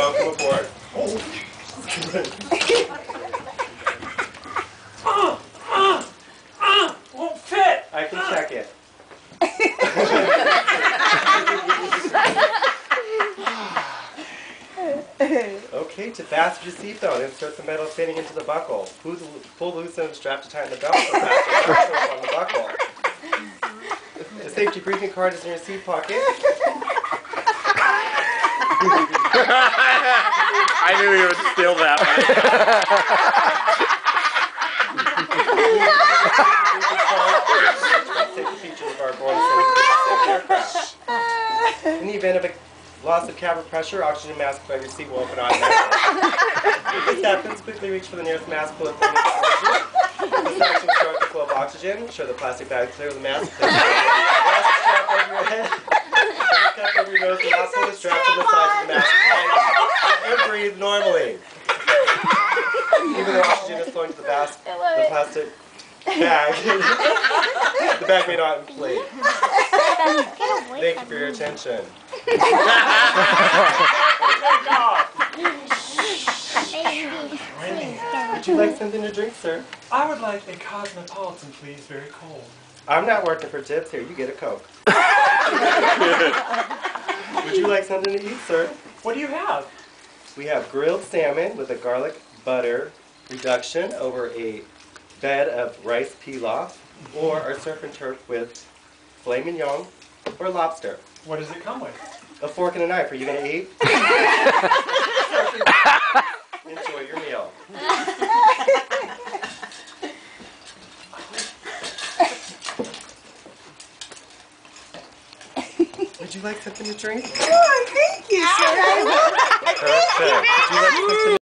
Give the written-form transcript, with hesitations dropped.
welcome aboard. Won't fit. I can check it. Okay, to fasten your seatbelt, insert the metal fitting into the buckle. Pull loose and strap to tighten the belt so fasten on the buckle. The safety briefing card is in your seat pocket. I knew he would steal that Safety features of our Boeing 737 aircraft. In the event of a loss of cabin pressure, oxygen mask above your seat will open automatically. If this happens, quickly reach for the nearest mask, pull it from the This action will start the flow of oxygen. Ensure the plastic bag clear of the mask. Elastic strap over your head. Cup over your nose and not pull the strap to the sides of the mask. And breathe normally. Even though oxygen is flowing to the plastic bag, the bag may not inflate. Thank you for your attention. Would you like something to drink, sir? I would like a cosmopolitan, please, very cold. I'm not working for tips here. You get a Coke. Would you like something to eat, sir? What do you have? We have grilled salmon with a garlic butter reduction over a bed of rice pilaf, or our surf and turf with filet mignon or lobster. What does it come with? A fork and a knife. Are you going to eat? Enjoy your meal. Would you like something to drink? Oh, thank you, sir. Perfect. Would you like something